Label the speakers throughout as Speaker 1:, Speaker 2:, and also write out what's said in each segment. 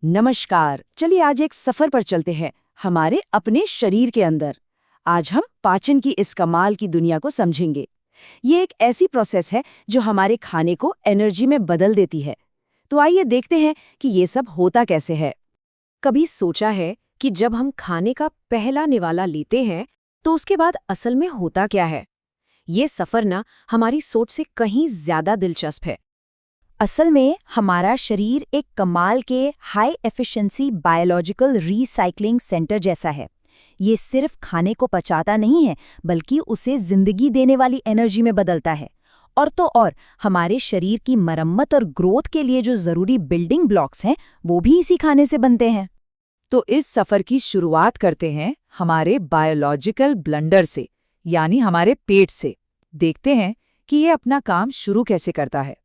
Speaker 1: नमस्कार। चलिए आज एक सफर पर चलते हैं हमारे अपने शरीर के अंदर। आज हम पाचन की इस कमाल की दुनिया को समझेंगे। ये एक ऐसी प्रोसेस है जो हमारे खाने को एनर्जी में बदल देती है। तो आइए देखते हैं कि ये सब होता कैसे है।
Speaker 2: कभी सोचा है कि जब हम खाने का पहला निवाला लेते हैं तो उसके बाद असल में होता क्या है? ये सफर ना हमारी सोच से कहीं ज्यादा दिलचस्प है।
Speaker 3: असल में हमारा शरीर एक कमाल के high efficiency biological recycling centre जैसा है। ये सिर्फ खाने को पचाता नहीं है, बल्कि उसे जिंदगी देने वाली एनर्जी में बदलता है। और तो और हमारे शरीर की मरम्मत और ग्रोथ के लिए जो जरूरी बिल्डिंग ब्लॉक्स हैं, वो भी इसी खाने से बनते हैं।
Speaker 1: तो इस सफर की शुरुआत करते हैं हमारे बायोलॉजिकल ब्लंडर से, यानी हमारे पेट से। देखते हैं कि ये अपना काम शुरू कैसे करता है।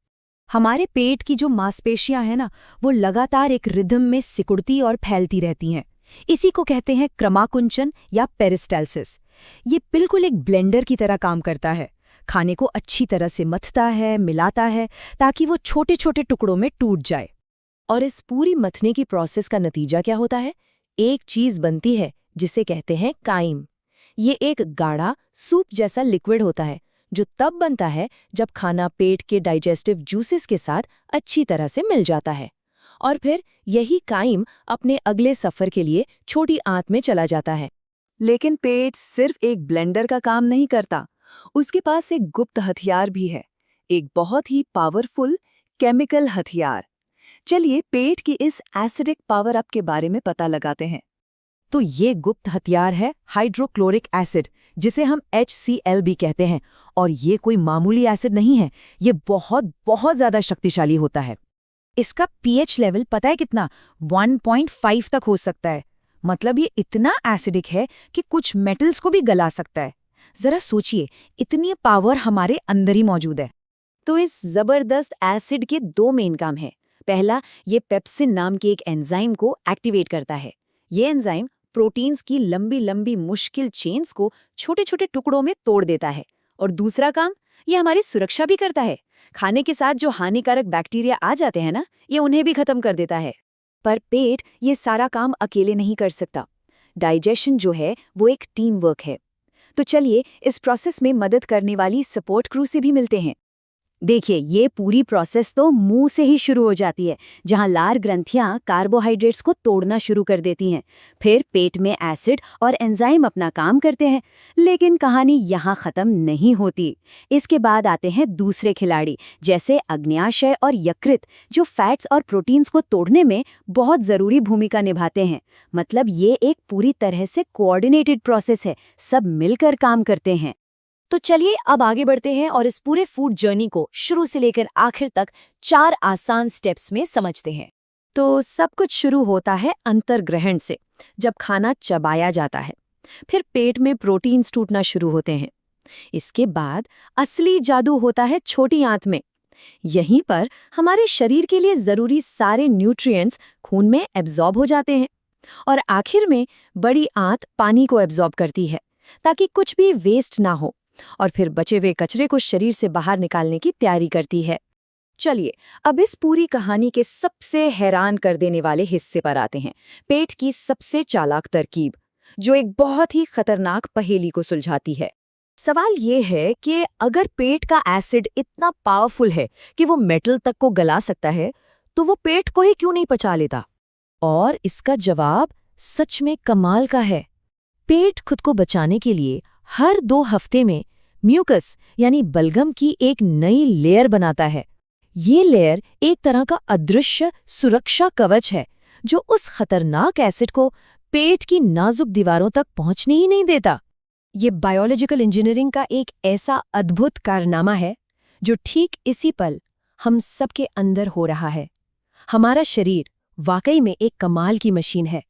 Speaker 3: हमारे पेट की जो मांसपेशियां हैं ना, वो लगातार एक रिदम में सिकुड़ती और फैलती रहती हैं। इसी को कहते हैं क्रमाकुंचन या पेरिस्टालसिस। ये बिल्कुल एक ब्लेंडर की तरह काम करता है। खाने को अच्छी तरह से मथता है, मिलाता है, ताकि वो छोटे छोटे टुकड़ों में टूट जाए।
Speaker 2: और इस पूरी मथने की प्रोसेस का नतीजा क्या होता है? एक चीज बनती है जिसे कहते हैं काइम। ये एक गाढ़ा सूप जैसा लिक्विड होता है जो तब बनता है जब खाना पेट के डाइजेस्टिव जूसेस के साथ अच्छी तरह से मिल जाता है। और फिर यही काइम अपने अगले सफर के लिए छोटी आंत में चला जाता है।
Speaker 1: लेकिन पेट सिर्फ एक ब्लेंडर का काम नहीं करता। उसके पास एक गुप्त हथियार भी है, एक बहुत ही पावरफुल केमिकल हथियार। चलिए पेट की इस एसिडिक पावर अप के बारे में पता लगाते हैं। तो ये गुप्त हथियार है हाइड्रोक्लोरिक एसिड, जिसे हम HCl भी कहते हैं। और ये कोई मामूली एसिड नहीं है, ये बहुत बहुत ज्यादा शक्तिशाली होता है।
Speaker 3: इसका pH लेवल पता है कितना? 1.5 तक हो सकता है। मतलब ये इतना एसिडिक है कि कुछ मेटल्स को भी गला सकता है। जरा सोचिए, इतनी पावर हमारे अंदर ही मौजूद है।
Speaker 2: तो इस जबरदस्त एसिड के दो मेन काम हैं। पहला, ये पेप्सिन नाम के एक एंजाइम को एक्टिवेट करता है। ये एंजाइम प्रोटीन्स की लंबी लंबी मुश्किल चेन्स को छोटे छोटे टुकड़ों में तोड़ देता है। और दूसरा काम, ये हमारी सुरक्षा भी करता है। खाने के साथ जो हानिकारक बैक्टीरिया आ जाते हैं ना, ये उन्हें भी खत्म कर देता है। पर पेट ये सारा काम अकेले नहीं कर सकता। डाइजेशन जो है वो एक टीम वर्क है। तो चलिए इस प्रोसेस में मदद करने वाली सपोर्ट क्रू से भी मिलते हैं। देखिए, ये पूरी प्रोसेस तो मुंह से ही शुरू हो जाती है, जहां लार ग्रंथियां कार्बोहाइड्रेट्स को तोड़ना शुरू कर देती हैं। फिर पेट में एसिड और एंजाइम अपना काम करते हैं। लेकिन कहानी यहाँ खत्म नहीं होती। इसके बाद आते हैं दूसरे खिलाड़ी, जैसे अग्न्याशय और यकृत, जो फैट्स और प्रोटीन्स को तोड़ने में बहुत जरूरी भूमिका निभाते हैं। मतलब ये एक पूरी तरह से कोऑर्डिनेटेड प्रोसेस है, सब मिलकर काम करते हैं। तो चलिए अब आगे बढ़ते हैं और इस पूरे फूड जर्नी को शुरू से लेकर आखिर तक 4 आसान स्टेप्स में समझते हैं। तो सब कुछ शुरू होता है अंतर्ग्रहण से, जब खाना चबाया जाता है। फिर पेट में प्रोटीन्स टूटना शुरू होते हैं। इसके बाद असली जादू होता है छोटी आंत में। यहीं पर हमारे शरीर के लिए जरूरी सारे न्यूट्रिएंट्स खून में एब्जॉर्ब हो जाते हैं। और आखिर में बड़ी आंत पानी को एब्जॉर्ब करती है, ताकि कुछ भी वेस्ट ना हो। और फिर बचे हुए कचरे को शरीर से बाहर निकालने की तैयारी करती है। चलिए अब इस पूरी कहानी के सबसे हैरान कर देने वाले हिस्से पर आते हैं, पेट की सबसे चालाक तरकीब, जो एक बहुत ही खतरनाक पहेली को सुलझाती है। सवाल ये है कि अगर पेट का एसिड इतना पावरफुल है कि वो मेटल तक को गला सकता है, तो वो पेट को ही क्यों नहीं पचा लेता? और इसका जवाब सच में कमाल का है। पेट खुद को बचाने के लिए हर 2 हफ्ते में म्यूकस यानी बलगम की एक नई लेयर बनाता है। ये लेयर एक तरह का अदृश्य सुरक्षा कवच है, जो उस खतरनाक एसिड को पेट की नाजुक दीवारों तक पहुंचने ही नहीं देता। ये बायोलॉजिकल इंजीनियरिंग का एक ऐसा अद्भुत कारनामा है, जो ठीक इसी पल हम सबके अंदर हो रहा है। हमारा शरीर वाकई में एक कमाल की मशीन है,